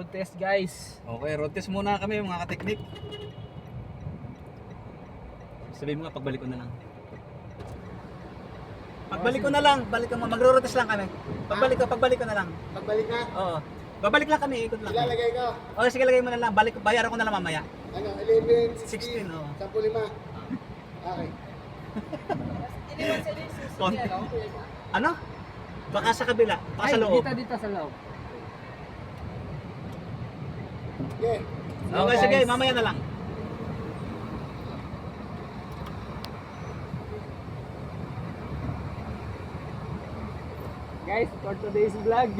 road test guys. Okay, road test muna kami mga kateknik. Sabihin mo nga, pagbalik ko na lang. Pagbalik ko na lang, magro-road test lang kami. Pagbalik ko na lang. Pagbalik na, Oo. Babalik lang kami, ikot lang. ilalagay ko. Okay, sige, lagay mo na lang. Bayaran ko na lang mamaya. Ano, 11, 16, 16, oo. 15. Okay. Konti. Ano? Baka sa kabila, baka sa loob. Dito sa loob. Okay. Okay, sige, mamaya na lang. Guys, for today's vlog.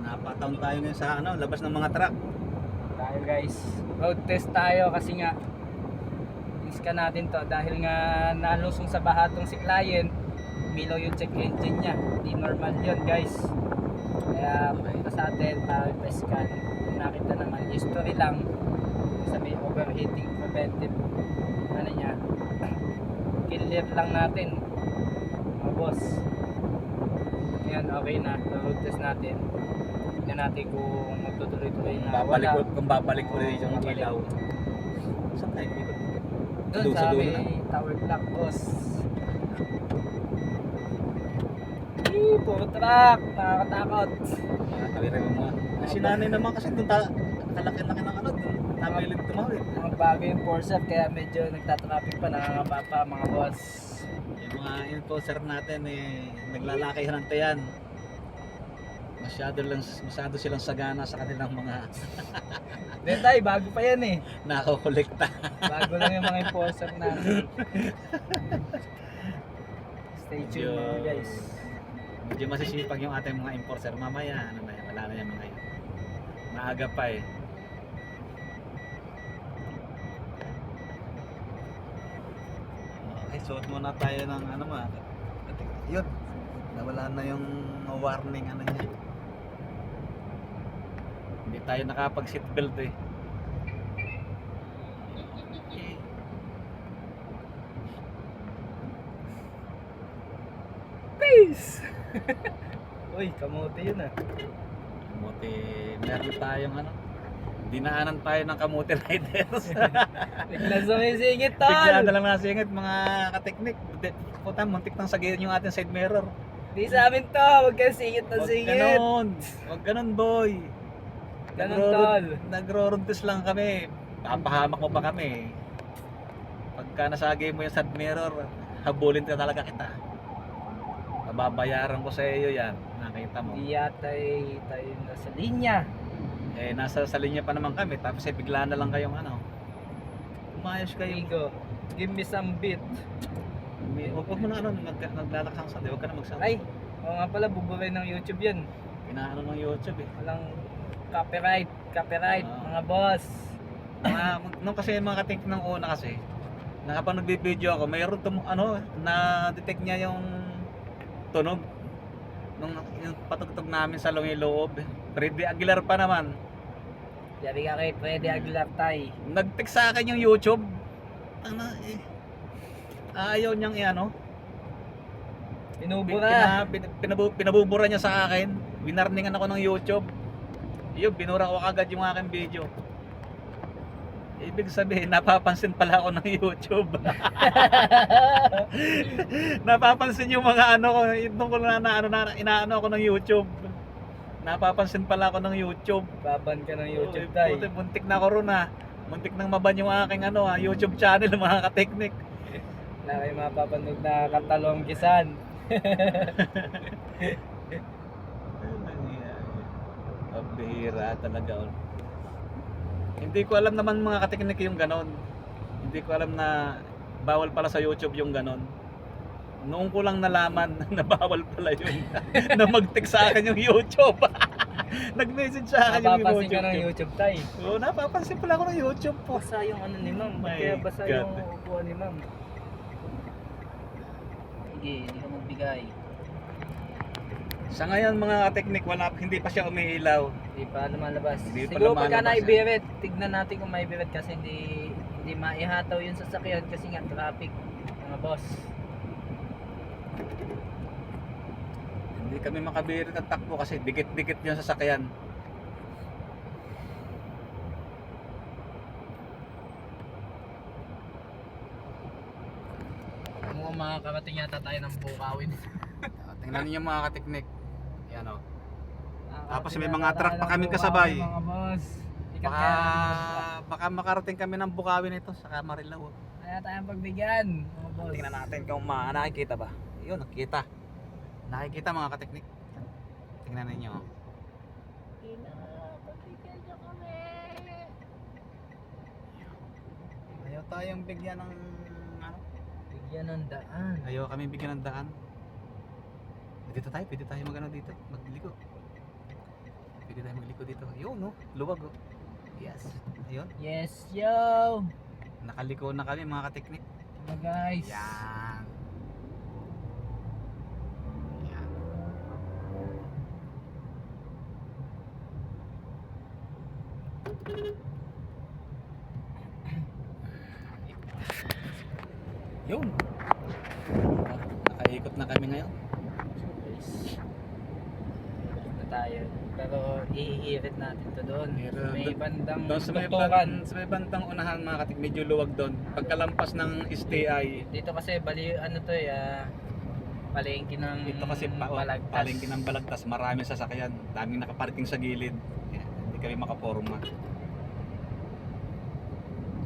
Napataon tayo ngayon sa labas ng mga truck. Tayo guys, road test tayo kasi nga iska natin to dahil nga nalusong sa baha tong si client. Milaw yung check engine niya, di normal yun guys. Kaya punta sa atin para pa-scan. Kung nakita naman history lang sa may overheating preventive ano niya, clear lang natin mga boss. Yan, okay na, road test natin. Tignan natin kung magtutuloy-tuloy na wala. Kung babalik ulit yung ilaw. Saan tayo ikot? Doon sa dulo may na. tower block boss. Puro truck, nakakatakot. Kalirin mo. Si nanay naman kasi doon kalaki-laki ng doon. Tamilit tumawid. Mga bagay yung Porsche kaya medyo nagtatraffic pa, nakakaba pa mga boss. Yung mga enforcer natin naglalakay ng tayan. Masyado silang sagana sa kanilang mga Hindi tayo, bago pa yan eh. nakokolekta. Bago lang yung mga enforcer natin. Stay tuned mga guys. Medyo masisipag yung ating mga enforcer. Mamaya, wala na yung mga yun. Maaga pa eh. Okay, suot muna tayo ng yun. Nawala na yung warning niya. Hindi tayo nakapag seatbelt eh. Peace! Uy, kamote yun ah. Kamuti, meron tayong dinaanan tayo ng kamuti riders. Bigla sumisingit tol! Bigla na lang nasingit mga kateknik. Puta, muntik nang sagihin yung ating side mirror. Di sa amin to, huwag kang singit na singit. Wag ganon boy. Ganon tol. Nagro-road test lang kami. Papahamak mo pa kami. Pagka nasagi mo yung side mirror, habulin ka talaga kita. Babayaran ko sa iyo yan. Nakita mo. Di yata tayo nasa linya. Nasa sa linya pa naman kami. Tapos bigla na lang kayong umayos kayo. Amigo, give me some beat. Huwag mo na naglalaksang sa huwag ka na magsabi. Ay, oo nga pala, buburay ng YouTube yan. Inaano ng YouTube eh. Walang copyright, mga boss. Nung kasi mga katik ng una kasi, nakapag nagbibideo ako, mayroon na-detect niya yung tunog yung patugtog namin sa loob. Freddy Aguilar pa naman. Sabi ka kay Freddy Aguilar tay. Nag-text sa akin yung YouTube. Ayaw niyang Pinubura. Pinabubura niya sa akin. Winarningan ako ng YouTube. Yun, binura ko agad yung aking video. Ibig sabihin, napapansin pala ako ng YouTube. Napapansin yung mga ko, tungkol inaano ako ng YouTube. Napapansin pala ako ng YouTube. Baban ka ng YouTube tay. Puti, muntik na ako ron Muntik nang maban yung aking YouTube channel, mga kateknik. Na kayo mapapanood na katalonggisan. Bihira talaga. Hindi ko alam naman mga kateknik yung ganon. Hindi ko alam na bawal pala sa YouTube yung ganon. Noong ko lang nalaman na bawal pala yun. Na mag-text sa akin yung YouTube. Nag-message sa akin yung Napapansin YouTube. ka ng YouTube tay. Oo, napapansin pala ako ng YouTube po. Basa yung ni ma'am. My Kaya basa God. yung upuan ni ma'am. Sige, hindi ka magbigay. Sa ngayon mga kateknik, hindi pa siya umiilaw. Hindi pa lumalabas. Hindi pa Siguro pagka lumalabas, naibirit, tignan natin kung maibirit kasi hindi maihataw yung sasakyan kasi nga traffic, mga boss. Hindi kami makabirit at takbo kasi dikit-dikit yung sasakyan. Mukhang makakarating yata tayo ng Bukawin. Tingnan niyo mga kateknik. Yan o. Tapos may Makakarating mga yata truck tayo pa ng kaming Bukawin, kasabay. mga boss. Ikat Baka, kaya natin, baka makarating kami ng Bukawin ito sa Camarilao. kaya tayong pagbigyan, mga boss. Tingnan natin kung nakikita ba. Yun, nakikita. Nakikita mga kateknik. Tingnan ninyo. Pagbigyan niyo kami. Ayaw tayong bigyan ng ano. Bigyan ng daan. Ayaw kami bigyan ng daan. Pwede tayo magano dito, magligo. Pwede tayo magligo dito. Yun no, luwag oh. Yes. Ayun, Yes, yo! nakaliko na kami mga kateknik. Mga guys. Yan. Yan. Yun. Nakaikot na kami ngayon. Guys. Na tayo. Pero iirit natin to doon. Pero May bandang Doon tuktukan. sa may bandang unahan mga katik, medyo luwag doon. Pagkalampas ng STI, Dito kasi bali ano to palengke ng ito kasi Balagtas. palengke ng Balagtas, maraming sasakyan, daming nakaparking sa gilid. Yan, hindi kami makaporma.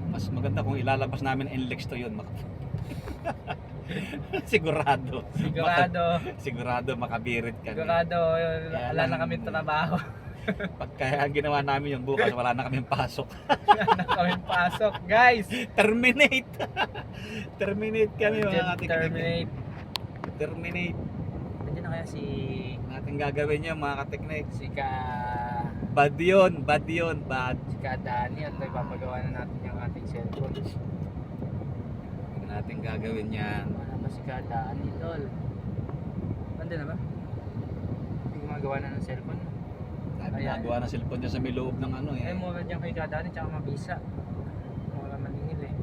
Mas maganda kung ilalabas namin NLEX to yun. Sigurado. Sigurado makabirit kami. Sigurado Kaya wala na lang- kami trabaho. Pagka ginawa namin yung bukas, wala na kaming pasok. Wala na kami pasok, guys. Terminate! Terminate kami mga Urgent katik. terminate. Terminate. Nandiyan na kaya si Natin gagawin yun mga kateknik. si Bad yun, bad. Dani at ipapagawa na natin yung ating cellphone. Huwag natin gagawin yan. Wala ba si Dani, tol? Nandiyan na ba? Hindi gumagawa na ng cellphone. Sabi Ayan. nagawa ng cellphone niya sa may loob ng ano Eh, eh. mura dyan kay Dani tsaka mabisa. Mura maningil eh.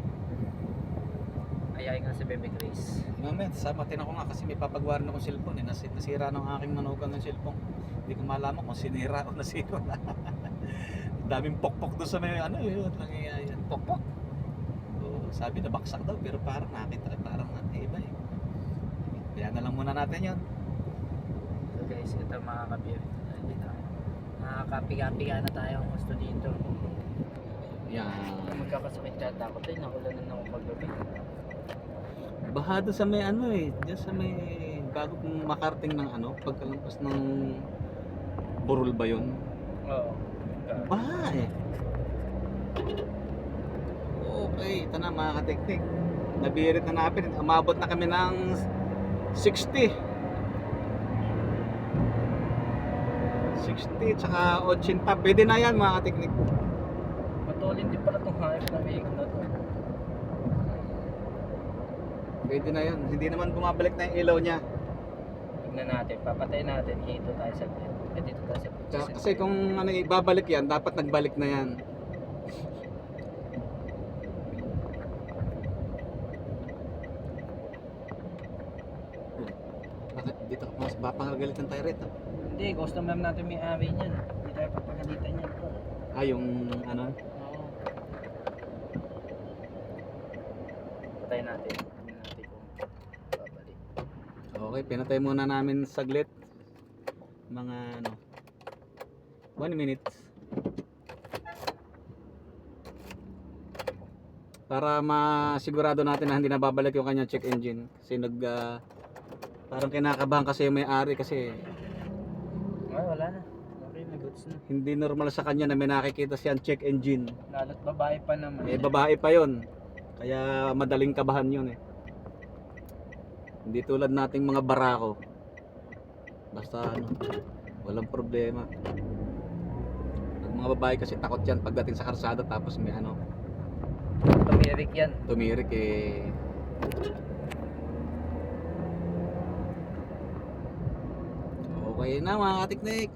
Ayayin nga si Bebe Grace. Mamaya, samatin ako nga kasi may papagawa rin akong cellphone eh. Nasira ng aking manugang ng cellphone. Hindi ko malaman kung sinira o nasira. Daming pokpok doon sa may ano yun. Nangyayari. Pokpok. Oo, sabi na baksak daw pero parang nakita rin parang iba eh. Kaya na lang muna natin yun. So guys, ito mga kabir. Dito. Nakakapiga-piga na tayo ang gusto dito. Yan. Magkakasakit yata ako tayo. Nakulan na ako paggabi. Baha doon sa may ano eh. Diyan sa may bago kong makarating ng ano. Pagkalampas ng Burol ba yun? Oo. Baha eh. Okay, ito na mga kateknik. Nabirit na natin. Umabot na kami ng 60. 60 tsaka 80. Pwede na yan mga kateknik. Matulin din pala itong hayop na may na to. Pwede na yan. Hindi naman bumabalik na yung ilaw niya. Tignan natin. Papatayin natin. Dito tayo sa grid. Dito tayo sa grid. Kasi kung ano, ibabalik yan, dapat nagbalik na yan. Bakit dito mas papangagalitan tayo rito? Hindi, customer natin may ari niyan. Hindi tayo papagalitan niyan. Ah, yung ano? Oo. Patayin natin. Tignan natin kung babalik. Okay, pinatay muna namin saglit. Mga ano 1 minute. Para masigurado natin na hindi na babalik yung kanyang check engine. Kasi parang kinakabahan kasi yung may-ari kasi Ay, wala na. Okay, na goods na. hindi normal sa kanya na may nakikita siyang check engine. Lalo't babae pa naman. May babae pa yon. Kaya madaling kabahan yun eh. Hindi tulad nating mga barako. Basta ano, walang problema. Ang mga babae kasi takot yan pagdating sa karsada tapos may ano, Tumirik yan. tumirik eh. Okay Okay na mga katiknik.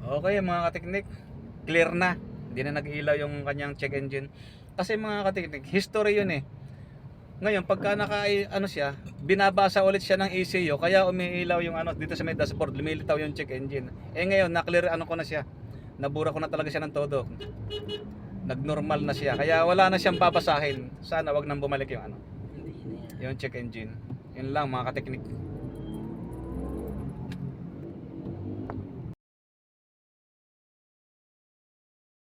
Okay mga katiknik, clear na. Hindi na nag-ilaw yung kanyang check engine. Kasi mga katiknik, history yun eh. Ngayon, pagka ano siya, binabasa ulit siya ng ECU, kaya umiilaw yung ano dito sa may dashboard, lumilitaw yung check engine. Eh ngayon, na-clear ano ko na siya. Nabura ko na talaga siya ng todo. Nag-normal na siya. Kaya wala na siyang babasahin. Sana wag nang bumalik yung ano, yung check engine. Yun lang mga kateknik.